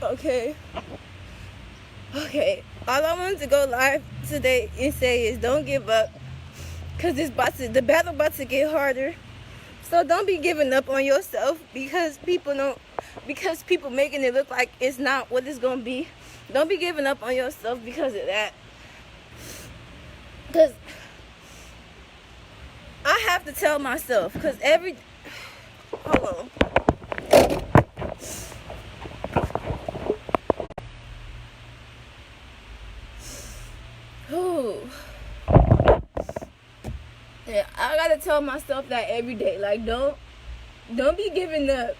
Okay. Okay. All I wanted to go live today and say is don't give up. Cause the battle about to get harder. So don't be giving up on yourself because people making it look like it's not what it's gonna be. Don't be giving up on yourself because of that. Cause I have to tell myself, hold on. Ooh. Yeah, I gotta tell myself that every day. Like don't be giving up.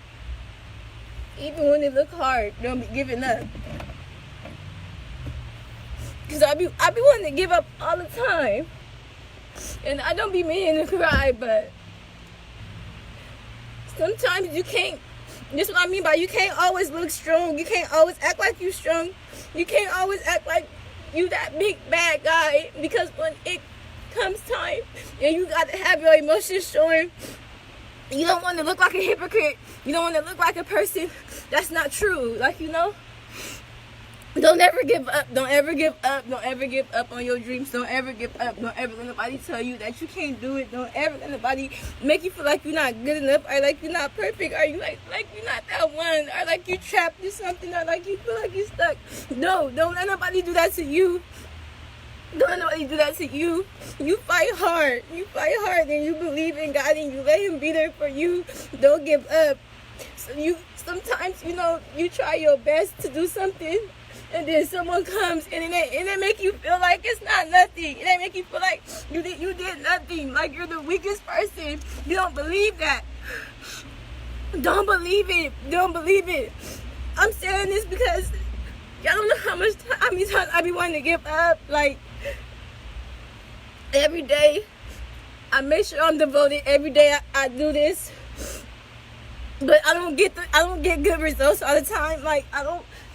Even when it look hard, don't be giving up. Cause I be wanting to give up all the time. And I don't be meaning to cry, but sometimes you can't. This is what I mean by you can't always look strong. You can't always act like you strong. You can't always act like you that big bad guy. Because when it comes time and you got to have your emotions showing, you don't want to look like a hypocrite. You don't want to look like a person that's not true. Like, don't ever give up. Don't ever give up. Don't ever give up on your dreams. Don't ever give up. Don't ever let nobody tell you that you can't do it. Don't ever let nobody make you feel like you're not good enough, or like you're not perfect, or you like you're not that one, or like you trapped in something, or like you feel like you're stuck. No, don't let nobody do that to you. Don't let nobody do that to you. You fight hard. You fight hard, and you believe in God, and you let Him be there for you. Don't give up. So sometimes you try your best to do something. And then someone comes and it make you feel like it's not nothing. It make you feel like you did nothing. Like you're the weakest person. You don't believe that. Don't believe it. Don't believe it. I'm saying this because y'all don't know how many times I be wanting to give up. Like every day, I make sure I'm devoted. Every day I do this, but I don't get good results all the time. Like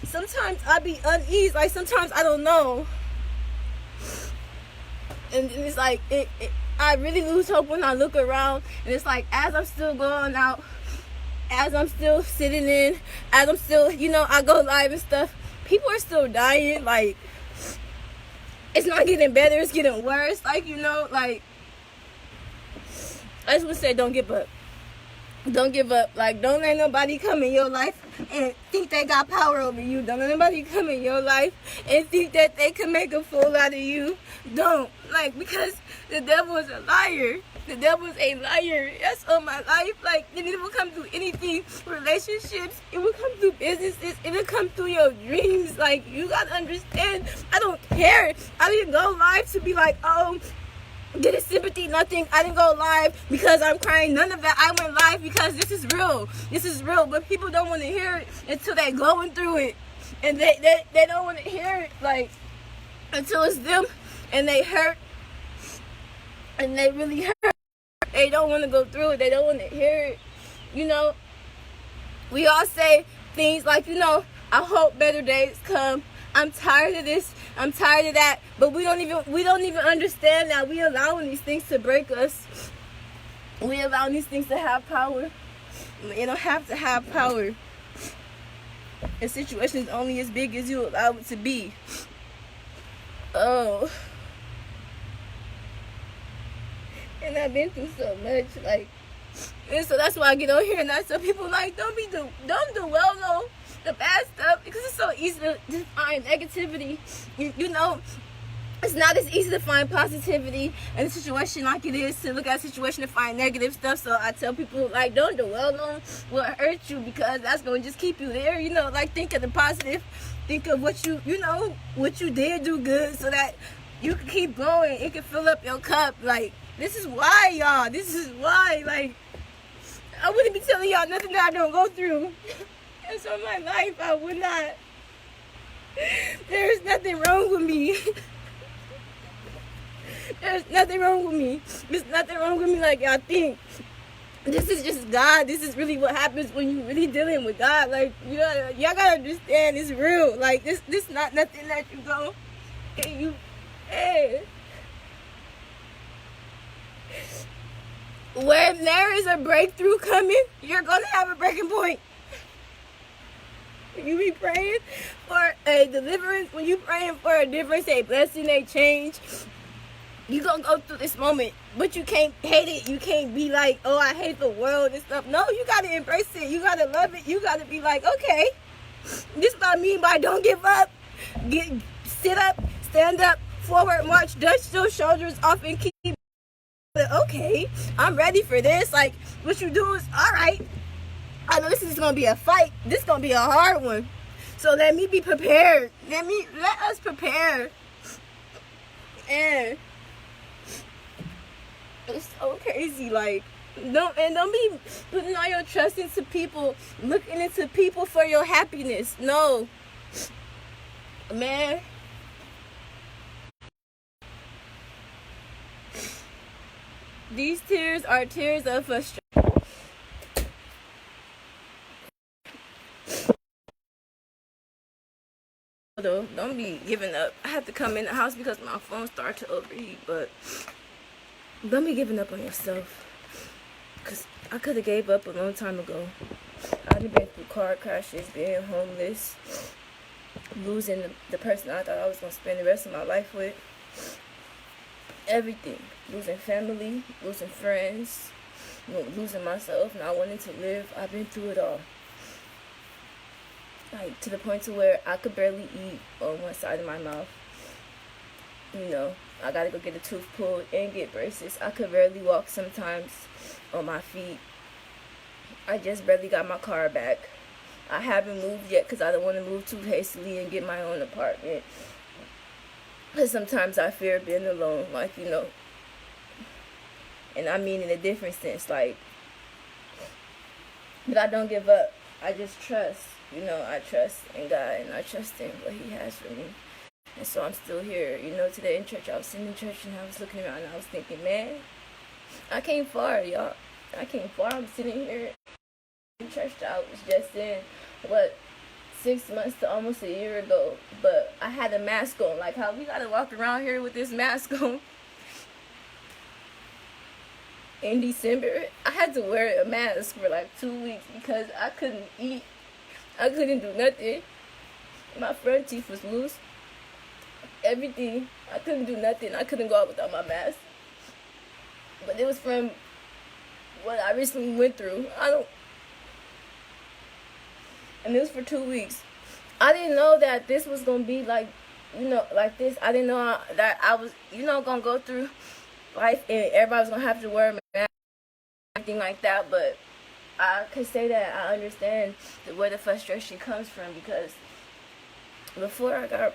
sometimes I be uneasy. Like sometimes I don't know, and it's like I really lose hope when I look around, and it's like as I'm still going out, as I'm still sitting in, as I'm still I go live and stuff, people are still dying. Like it's not getting better, it's getting worse. Like like I just want to say, don't give up. Don't give up. Like, don't let nobody come in your life and think they got power over you. Don't let nobody come in your life and think that they can make a fool out of you. Don't. Like, because the devil is a liar. The devil is a liar. That's on my life. Like, and it will come through anything. Relationships. It will come through businesses. It will come through your dreams. Like, you got to understand. I don't care. I didn't go live to be like, oh, get a sympathy, nothing. I didn't go live because I'm crying. None of that. I went live because this is real. This is real. But people don't want to hear it until they're going through it. And they don't want to hear it, like, until it's them and they hurt. And they really hurt. They don't want to go through it. They don't want to hear it. We all say things like, I hope better days come. I'm tired of this. I'm tired of that. But we don't even understand that we allowing these things to break us. We allowing these things to have power. You don't have to have power. A situation is only as big as you allow it to be. Oh. And I've been through so much, like, and so that's why I get on here and I tell people, like, don't do well though. The bad stuff, because it's so easy to find negativity. It's not as easy to find positivity in a situation like it is to look at a situation and find negative stuff. So I tell people, like, don't dwell on what hurt you, because that's going to just keep you there. Like, think of the positive. Think of what what you did do good, so that you can keep going. It can fill up your cup. Like, this is why, y'all. This is why, like, I wouldn't be telling y'all nothing that I don't go through. And so in my life, I would not. There's nothing wrong with me. There's nothing wrong with me. There's nothing wrong with me like y'all think. This is just God. This is really what happens when you really dealing with God. Like, y'all gotta understand, it's real. Like, this not nothing that you go and hey. When there is a breakthrough coming, you're gonna have a breaking point. You be praying for a deliverance, when you praying for a difference, a blessing, a change, you gonna go through this moment, but you can't hate it. You can't be like, oh, I hate the world and stuff. No, you gotta embrace it. You gotta love it. You gotta be like, okay, this is what I mean by don't give up. Sit up, stand up, forward march, dust your shoulders off, and keep. Okay, I'm ready for this. Like, what you do is, all right, I know this is gonna be a fight. This is gonna be a hard one. So let me be prepared. Let us prepare. And it's so crazy. Like, don't be putting all your trust into people, looking into people for your happiness. No, man. These tears are tears of frustration. Though, don't be giving up. I had to come in the house because my phone started to overheat, but don't be giving up on yourself. Because I could have gave up a long time ago. I'd have been through car crashes, being homeless, losing the person I thought I was going to spend the rest of my life with. Everything. Losing family, losing friends, losing myself, not wanting to live. I've been through it all. Like, to the point to where I could barely eat on one side of my mouth. You know, I gotta go get a tooth pulled and get braces. I could barely walk sometimes on my feet. I just barely got my car back. I haven't moved yet because I don't want to move too hastily and get my own apartment. Because sometimes I fear being alone, like, you know. And I mean in a different sense, like, but I don't give up. I just trust. You know, I trust in God, and I trust in what He has for me. And so I'm still here. You know, today in church, I was sitting in church, and I was looking around, and I was thinking, man, I came far, y'all. I came far. I'm sitting here in church that I was just in, 6 months to almost a year ago. But I had a mask on. Like how we got to walk around here with this mask on. In December, I had to wear a mask for like 2 weeks because I couldn't eat. I couldn't do nothing. My front teeth was loose. Everything. I couldn't do nothing. I couldn't go out without my mask. But it was from what I recently went through. And it was for 2 weeks. I didn't know that this was going to be like, you know, like this. I didn't know that I was, you know, going to go through life and everybody was going to have to wear a mask, anything like that. But I could say that I understand where the frustration comes from, because before I got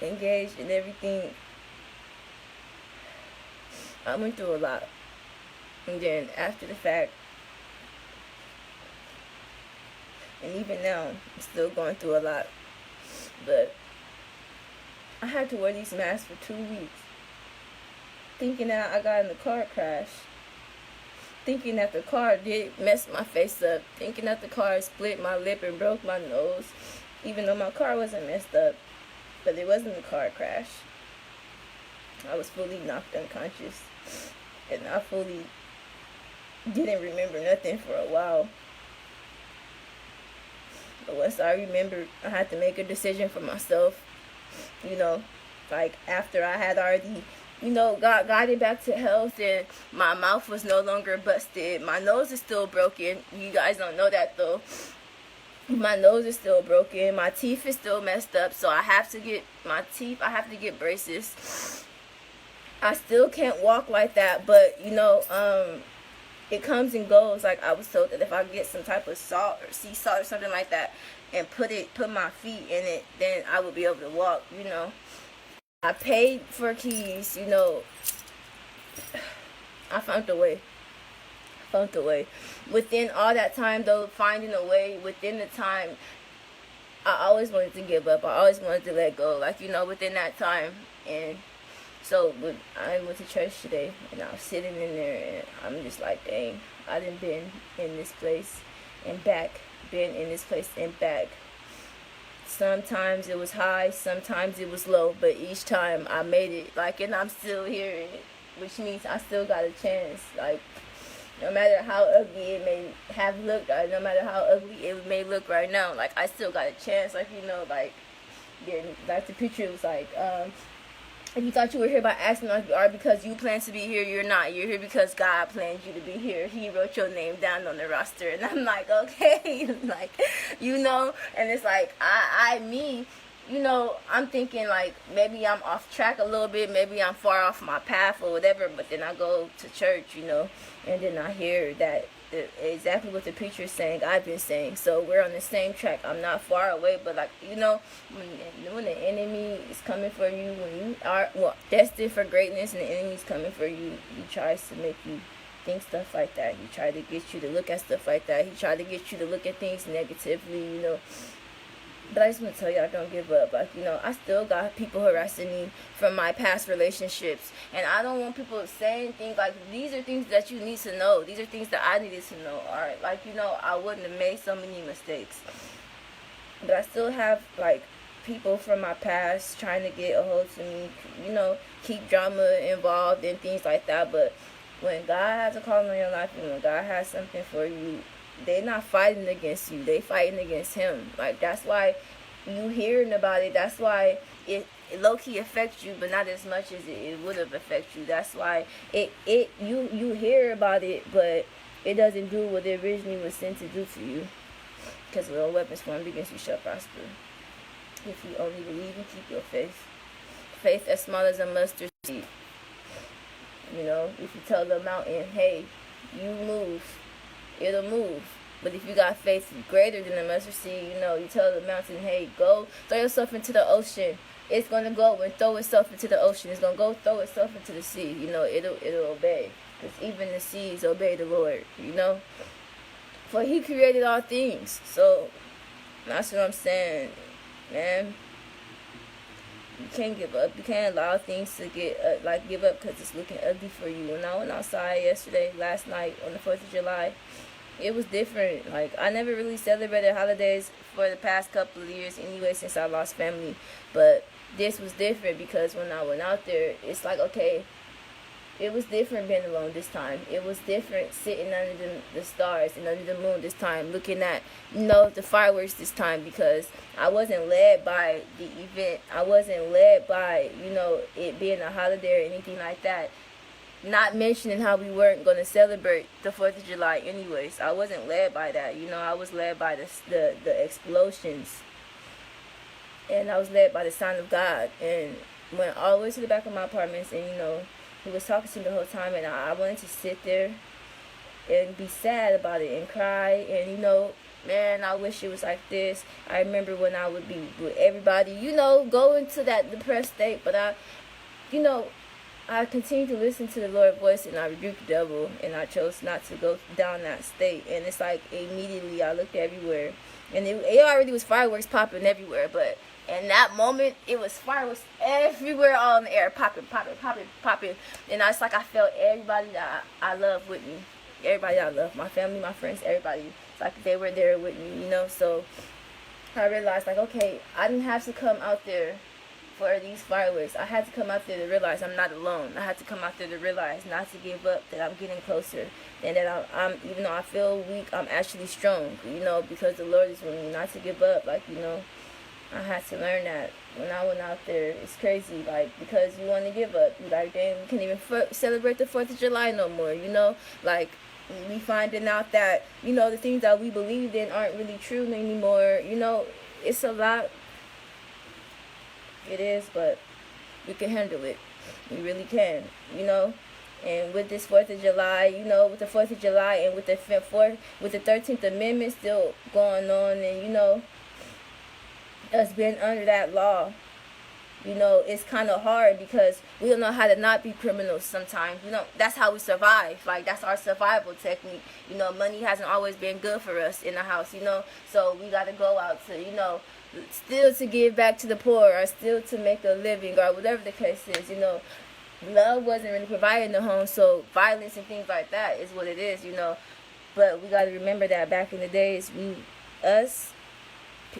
engaged and everything, I went through a lot. And then after the fact, and even now, I'm still going through a lot. But I had to wear these masks for 2 weeks, thinking that I got in the car crash. Thinking that the car did mess my face up. Thinking that the car split my lip and broke my nose. Even though my car wasn't messed up. But it wasn't a car crash. I was fully knocked unconscious. And I fully didn't remember nothing for a while. But once I remembered, I had to make a decision for myself. You know, like after I had already, you know, got it back to health, and my mouth was no longer busted. My nose is still broken. You guys don't know that though. My nose is still broken. My teeth is still messed up. So I have to get I have to get braces. I still can't walk like that, but you know, it comes and goes. Like I was told that if I get some type of salt or sea salt or something like that and put my feet in it, then I would be able to walk, you know. I paid for keys, you know. I found a way. Within all that time, though, finding a way, within the time, I always wanted to give up. I always wanted to let go, like, you know, within that time. And so I went to church today, and I was sitting in there, and I'm just like, dang, I done been in this place and back, Sometimes it was high, sometimes it was low, but each time I made it, like, and I'm still here, which means I still got a chance. Like, No matter how ugly it may have looked, or no matter how ugly it may look right now, like I still got a chance. Like, you know, like getting like the picture was like, if you thought you were here by accident or because you plan to be here, you're not. You're here because God planned you to be here. He wrote your name down on the roster. And I'm like, okay. Like, you know, and it's like, me, you know, I'm thinking like maybe I'm off track a little bit. Maybe I'm far off my path or whatever. But then I go to church, you know, and then I hear that exactly what the preacher is saying, I've been saying. So we're on the same track. I'm not far away, but like, you know, when the enemy is coming for you, when you are destined for greatness and the enemy's coming for you, he tries to make you think stuff like that. He tried to get you to look at stuff like that. He tried to get you to look at things negatively, you know. But I just want to tell y'all, don't give up. Like, you know, I still got people harassing me from my past relationships. And I don't want people saying things like, these are things that you need to know. These are things that I needed to know. All right, like, you know, I wouldn't have made so many mistakes. But I still have, like, people from my past trying to get a hold to me, you know, keep drama involved and things like that. But when God has a calling on your life and when God has something for you, they're not fighting against you. They fighting against him. Like, that's why you hearing about it. That's why it low-key affects you, but not as much as it would have affected you. That's why you hear about it, but it doesn't do what it originally was sent to do for you. Because no weapons formed against you shall prosper. If you only believe and keep your faith. Faith as small as a mustard seed. You know, if you tell the mountain, hey, you move, it'll move. But if you got faith greater than the mustard seed, you know, you tell the mountain, hey, go throw yourself into the ocean. It's gonna go and throw itself into the ocean. It's gonna go throw itself into the sea. You know, it'll obey. Because even the seas obey the Lord. You know, for He created all things. So that's what I'm saying, man. You can't give up. You can't allow things to get give up because it's looking ugly for you. When I went outside last night on the 4th of July, it was different. Like, I never really celebrated holidays for the past couple of years anyway since I lost family. But this was different because when I went out there, it's like, okay, it was different being alone this time. It was different sitting under the stars and under the moon this time, looking at, you know, the fireworks this time, because I wasn't led by the event. I wasn't led by, you know, it being a holiday or anything like that. Not mentioning how we weren't going to celebrate the 4th of July anyways. I wasn't led by that. You know, I was led by the explosions. And I was led by the sound of God. And went all the way to the back of my apartments, and, you know, He was talking to me the whole time, and I wanted to sit there and be sad about it and cry. And, you know, man, I wish it was like this. I remember when I would be with everybody, you know, go into that depressed state. But I continued to listen to the Lord's voice, and I rebuked the devil, and I chose not to go down that state. And it's like immediately I looked everywhere, and it already was fireworks popping everywhere, but in that moment, it was fireworks everywhere, all in the air, popping. And it's like I felt everybody that I love with me. Everybody that I love, my family, my friends, everybody. It's like they were there with me, you know. So I realized, like, okay, I didn't have to come out there for these fireworks. I had to come out there to realize I'm not alone. I had to come out there to realize not to give up, that I'm getting closer, and that I'm even though I feel weak, I'm actually strong, you know, because the Lord is with me. Not to give up, like, you know. I had to learn that when I went out there. It's crazy, like, because you want to give up. Like, then we can't even celebrate the 4th of July no more, you know? Like, we finding out that, you know, the things that we believed in aren't really true anymore. You know, it's a lot. It is, but we can handle it. We really can, you know? And with this 4th of July, you know, with the 4th of July and with the 13th Amendment still going on, and, you know, us being under that law, you know, it's kind of hard because we don't know how to not be criminals sometimes. You know, that's how we survive. Like, that's our survival technique. You know, money hasn't always been good for us in the house, you know, so we got to go out to, you know, still to give back to the poor, or still to make a living, or whatever the case is. You know, love wasn't really provided in the home, so violence and things like that is what it is, you know. But we got to remember that back in the days,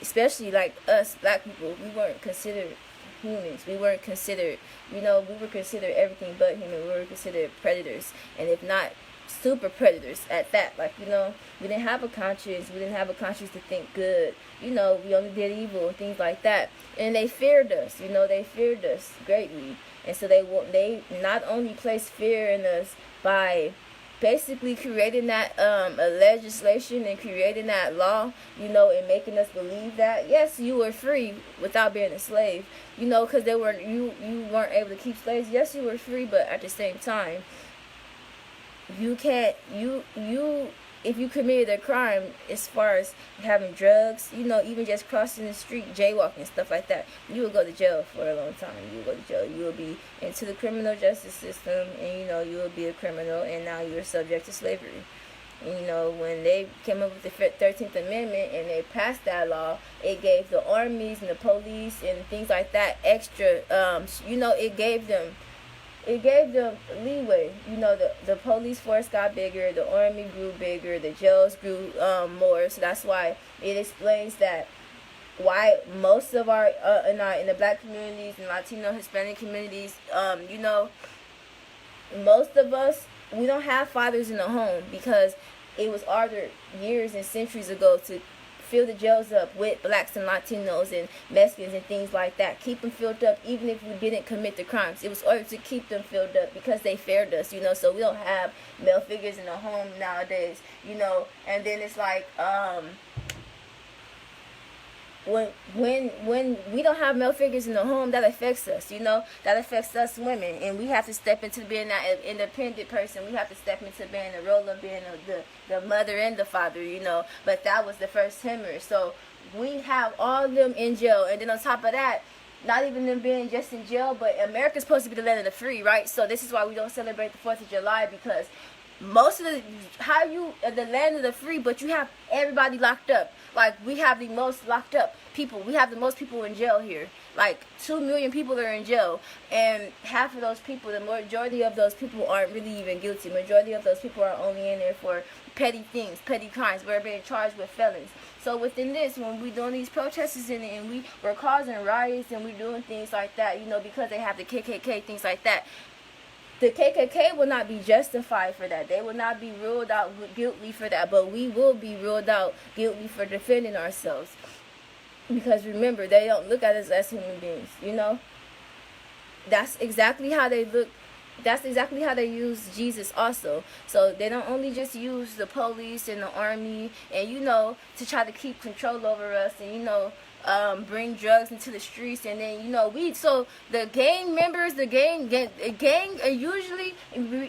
especially like us black people, we weren't considered humans. We weren't considered, you know, we were considered everything but human. We were considered predators. And if not super predators at that. Like, you know, we didn't have a conscience. We didn't have a conscience to think good. You know, we only did evil and things like that. And they feared us. You know, they feared us greatly. And so they not only placed fear in us by basically creating that legislation and creating that law, you know, and making us believe that yes, you were free without being a slave, you know, because you weren't able to keep slaves. Yes, you were free, but at the same time, you can't you if you committed a crime as far as having drugs, you know, even just crossing the street, jaywalking, stuff like that, you will go to jail for a long time. You will go to jail. You will be into the criminal justice system, and, you know, you will be a criminal, and now you're subject to slavery. And, you know, when they came up with the 13th Amendment and they passed that law, it gave the armies and the police and things like that extra, you know, it gave them leeway. You know, the police force got bigger, the army grew bigger, the jails grew more. So that's why it explains that why most of our in the black communities and Latino, Hispanic communities, you know, most of us, we don't have fathers in the home, because it was ordered years and centuries ago to fill the jails up with blacks and Latinos and Mexicans and things like that. Keep them filled up even if we didn't commit the crimes. It was ordered to keep them filled up because they feared us, you know. So we don't have male figures in the home nowadays, you know. And then it's like when we don't have male figures in the home, that affects us, you know. That affects us women, and we have to step into being that independent person. We have to step into being the role of being the mother and the father, you know. But that was the first hemorrhage. So we have all of them in jail, and then on top of that, not even them being just in jail, but America's supposed to be the land of the free, right? So this is why we don't celebrate the 4th of July, because most of the land of the free, but you have everybody locked up. Like, we have the most locked up people. We have the most people in jail here. Like, 2 million people are in jail, and half of those people, the majority of those people aren't really even guilty. Majority of those people are only in there for petty things, petty crimes. We're being charged with felons. So within this, when we're doing these protests and we're causing riots and we're doing things like that, you know, because they have the KKK, things like that, the KKK will not be justified for that. They will not be ruled out guilty for that. But we will be ruled out guilty for defending ourselves. Because remember, they don't look at us as human beings, you know. That's exactly how they look. That's exactly how they use Jesus also. So they don't only just use the police and the army and, you know, to try to keep control over us and, you know, bring drugs into the streets, and then, you know, so the gang members, the gang usually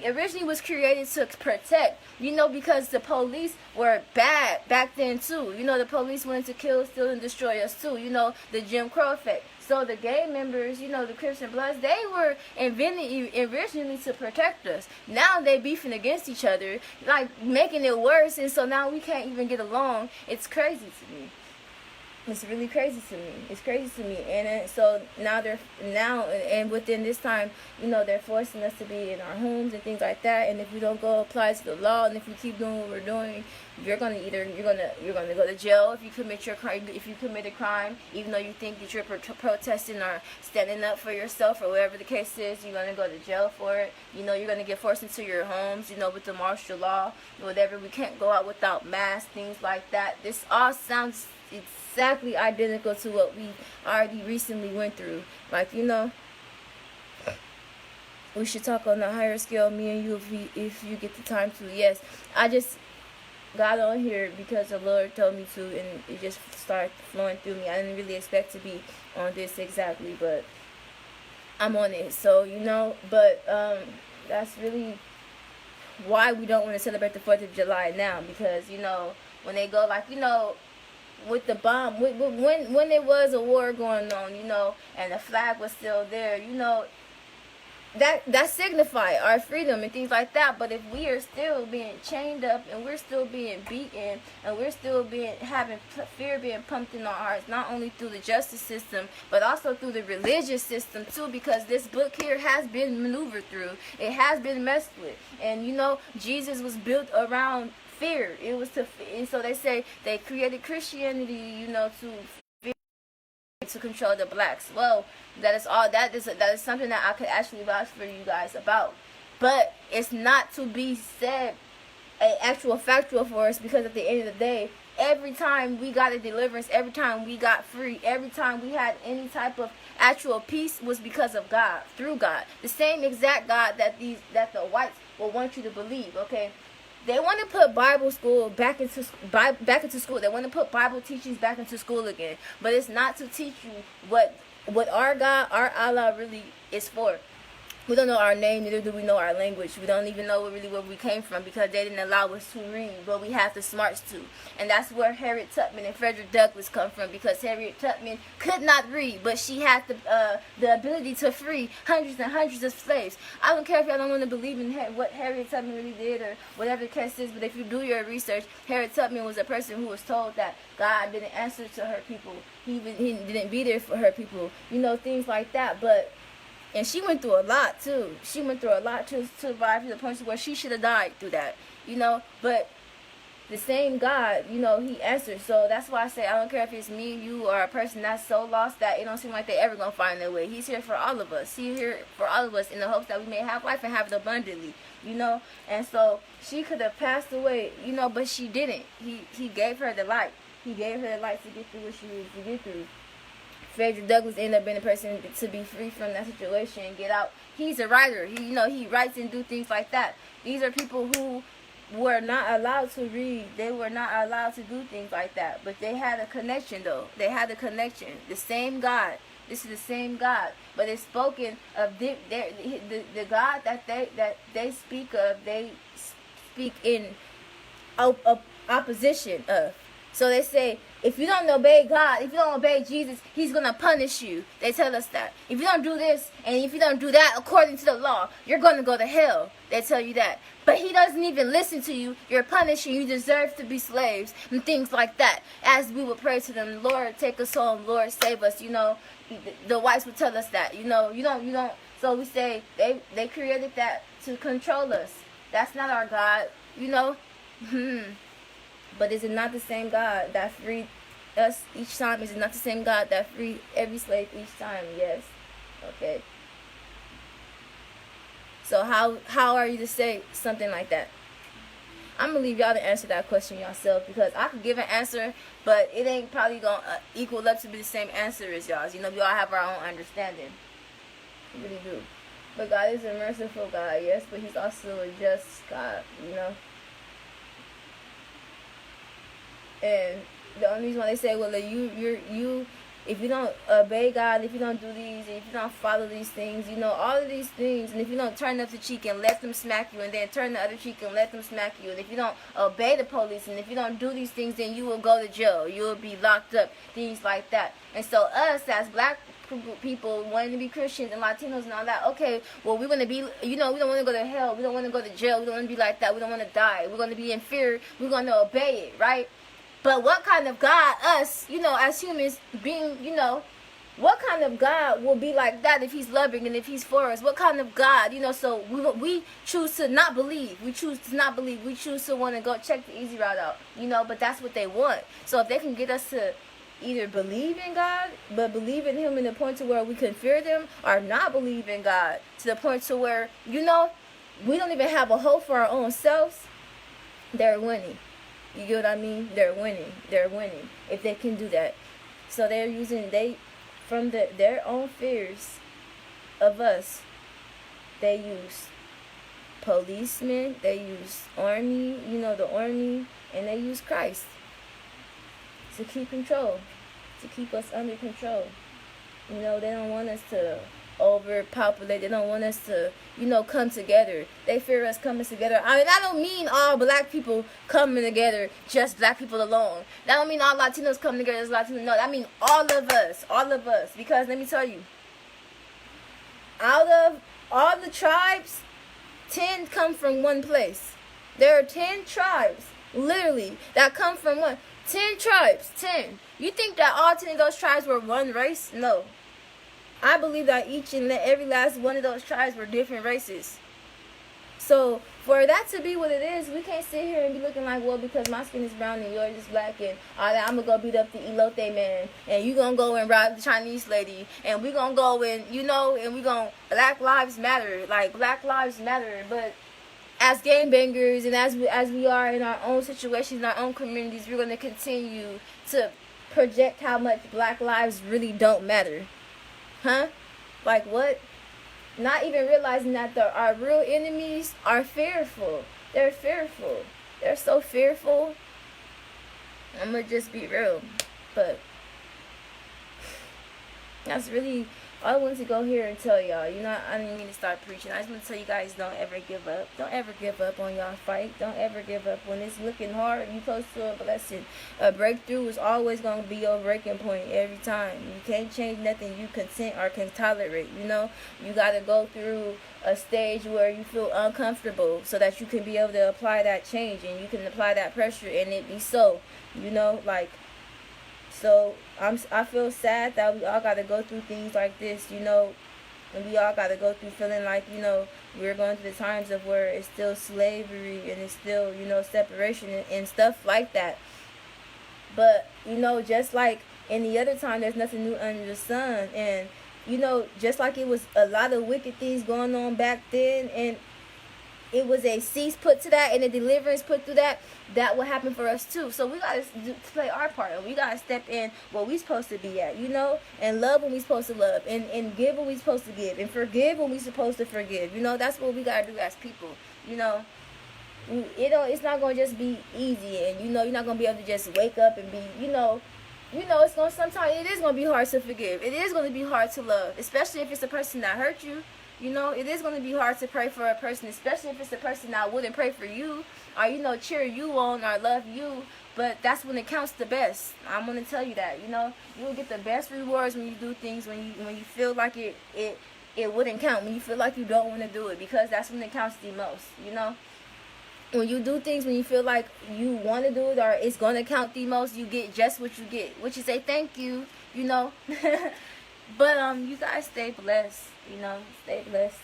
originally was created to protect, you know, because the police were bad back then too. You know, the police wanted to kill, steal, and destroy us too. You know, the Jim Crow effect. So the gang members, you know, the Crips and Bloods, they were invented originally to protect us. Now they beefing against each other, like making it worse, and so now we can't even get along. It's crazy to me. It's really crazy to me. It's crazy to me. And so now and within this time, you know, they're forcing us to be in our homes and things like that. And if we don't go apply to the law, and if we keep doing what we're doing, you're gonna go to jail if you commit a crime, even though you think that you're protesting or standing up for yourself or whatever the case is. You're gonna go to jail for it. You know, you're gonna get forced into your homes. You know, with the martial law, whatever. We can't go out without masks, things like that. This all sounds exactly identical to what we already recently went through. Like, you know, we should talk on a higher scale, me and you, if you get the time to. Yes, I just got on here because the Lord told me to, and it just started flowing through me. I didn't really expect to be on this exactly, but I'm on it. So, you know, but that's really why we don't want to celebrate the 4th of July now, because, you know, when they go, like, you know, with the bomb, when there was a war going on, you know, and the flag was still there, you know, that signified our freedom and things like that. But if we are still being chained up, and we're still being beaten, and we're still having fear being pumped in our hearts, not only through the justice system, but also through the religious system too, because this book here has been maneuvered through, it has been messed with. And, you know, Jesus was built around fear. It was and so they say they created Christianity, you know, to control the blacks. Well, that is something that I could actually vouch for you guys about. But it's not to be said a actual factual for us, because at the end of the day, every time we got a deliverance, every time we got free, every time we had any type of actual peace was because of God, through God. The same exact God that the whites will want you to believe, okay? They want to put Bible school back into school. They want to put Bible teachings back into school again. But it's not to teach you what our God, our Allah really is for. We don't know our name, neither do we know our language. We don't even know really where we came from, because they didn't allow us to read, but we have the smarts to. And that's where Harriet Tubman and Frederick Douglass come from, because Harriet Tubman could not read, but she had the ability to free hundreds and hundreds of slaves. I don't care if y'all don't want to believe in what Harriet Tubman really did or whatever the case is, but if you do your research, Harriet Tubman was a person who was told that God didn't answer to her people. He didn't be there for her people. You know, things like that. And she went through a lot, too. She went through a lot to survive to the point where she should have died through that, you know. But the same God, you know, he answers. So that's why I say I don't care if it's me, you, or a person that's so lost that it don't seem like they ever going to find their way. He's here for all of us. He's here for all of us in the hopes that we may have life and have it abundantly, you know. And so she could have passed away, you know, but she didn't. He gave her the light. He gave her the light to get through what she needed to get through. Frederick Douglass ended up being a person to be free from that situation and get out. He's a writer. He writes and do things like that. These are people who were not allowed to read. They were not allowed to do things like that. But they had a connection, though. They had a connection. The same God. This is the same God. But it's spoken of the God that they speak of. They speak in opposition of. So they say, if you don't obey God, if you don't obey Jesus, he's going to punish you. They tell us that. If you don't do this, and if you don't do that according to the law, you're going to go to hell. They tell you that. But he doesn't even listen to you. You're punished, and you deserve to be slaves, and things like that. As we would pray to them, Lord, take us home. Lord, save us. You know, the whites would tell us that. You don't. So we say, they created that to control us. That's not our God, you know. But is it not the same God that freed us each time? Is it not the same God that freed every slave each time? Yes. Okay. So how are you to say something like that? I'm going to leave y'all to answer that question yourself, because I could give an answer, but it ain't probably going to equal up to be the same answer as y'all's. You know, we all have our own understanding. We really do. But God is a merciful God, yes, but he's also a just God, you know. And the only reason why they say, well, if you don't obey God, if you don't do these, if you don't follow these things, you know, all of these things, and if you don't turn up the cheek and let them smack you, and then turn the other cheek and let them smack you, and if you don't obey the police, and if you don't do these things, then you will go to jail, you will be locked up, things like that. And so us, as black people wanting to be Christians and Latinos and all that, okay, well, we're going to be, you know, we don't want to go to hell, we don't want to go to jail, we don't want to be like that, we don't want to die, we're going to be in fear, we're going to obey it, right? But what kind of God, us, you know, as humans being, you know, what kind of God will be like that if he's loving and if he's for us? What kind of God, you know, so we choose to not believe. We choose to not believe. We choose to want to go check the easy route out, you know, but that's what they want. So if they can get us to either believe in God, but believe in him in the point to where we can fear them, or not believe in God to the point to where, you know, we don't even have a hope for our own selves, they're winning. You get what I mean? They're winning. They're winning if they can do that. So they're using, from their own fears of us, they use policemen, they use army, you know, the army, and they use Christ to keep control, to keep us under control. You know, they don't want us to overpopulate. They don't want us to, you know, come together. They fear us coming together. I mean, I don't mean all black people coming together, just black people alone. That don't mean all Latinos coming together as Latinos. No, I mean all of us. Because let me tell you, out of all the tribes, 10 come from one place. There are 10 tribes, literally, that come from 10 tribes, 10. You think that all 10 of those tribes were one race? No. I believe that each and every last one of those tribes were different races. So for that to be what it is, we can't sit here and be looking like, well, because my skin is brown and yours is black, and all that, I'm going to go beat up the elote man, and you going to go and rob the Chinese lady, and we going to go and, you know, and we going to, Black Lives Matter, like, Black Lives Matter, but as gangbangers and as we are in our own situations, in our own communities, we're going to continue to project how much black lives really don't matter. Huh? Like what? Not even realizing that our real enemies are fearful. They're fearful. They're so fearful. I'm going to just be real. But that's really all I wanted to go here and tell y'all. You know, I didn't mean to start preaching. I just want to tell you guys, don't ever give up. Don't ever give up on y'all fight. Don't ever give up when it's looking hard. You close to a blessing. A breakthrough is always going to be your breaking point every time. You can't change nothing you consent or can tolerate. You know, you got to go through a stage where you feel uncomfortable so that you can be able to apply that change and you can apply that pressure and it be so. You know, like. So I feel sad that we all got to go through things like this, you know, and we all got to go through feeling like, you know, we're going through the times of where it's still slavery and it's still, you know, separation and stuff like that. But, you know, just like any other time, there's nothing new under the sun. And, you know, just like it was a lot of wicked things going on back then and it was a cease put to that and a deliverance put through that will happen for us too. So we gotta play our part and we gotta step in where we supposed to be at, you know, and love when we supposed to love and give when we supposed to give and forgive when we supposed to forgive. You know, that's what we gotta do as people. You know, it's not gonna just be easy, and you know, you're not gonna be able to just wake up and be, you know, it's gonna sometimes it is gonna be hard to forgive. It is gonna be hard to love, especially if it's a person that hurt you. You know, it is going to be hard to pray for a person, especially if it's a person that wouldn't pray for you or, you know, cheer you on or love you. But that's when it counts the best. I'm going to tell you that, you know. You'll get the best rewards when you do things when you feel like it wouldn't count, when you feel like you don't want to do it, because that's when it counts the most, you know. When you do things when you feel like you want to do it or it's going to count the most, you get just what you get, which is a thank you, you know. But you guys stay blessed, you know, stay blessed,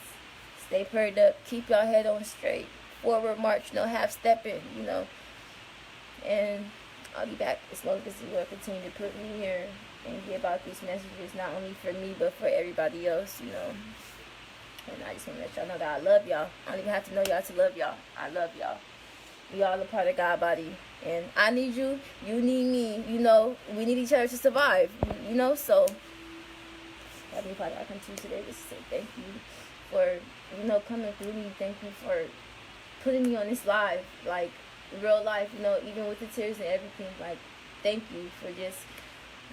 stay prayed up, keep your head on straight, forward march, no half stepping, you know. And I'll be back as long as you will continue to put me here and give out these messages, not only for me but for everybody else, you know. And I just want to let y'all know that I love y'all. I don't even have to know y'all to love y'all. I love y'all. We all a part of God body, and I need you, you need me, you know. We need each other to survive, you know. So Heavenly Father, I come to you today just to say thank you for, you know, coming through me. Thank you for putting me on this live, like, real life, you know, even with the tears and everything. Like, thank you for just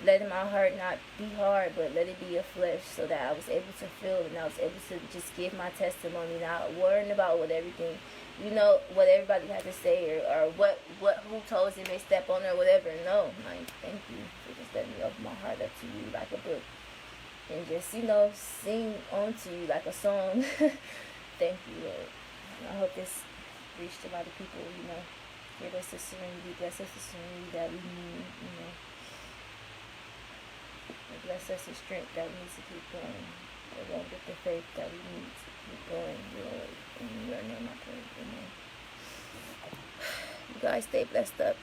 letting my heart not be hard, but let it be a flesh, so that I was able to feel and I was able to just give my testimony, not worrying about what everything, you know, what everybody had to say or what who toes they may step on or whatever. No, like, thank you for just letting me open my heart up to you like a book. And just, you know, sing on to you like a song. Thank you, Lord. And I hope this reached a lot of people, you know. Give us the serenity, bless us the serenity that we need, you know. And bless us the strength that we need to keep going. Along with the faith that we need to keep going, Lord. In your name I pray, amen. You guys stay blessed up.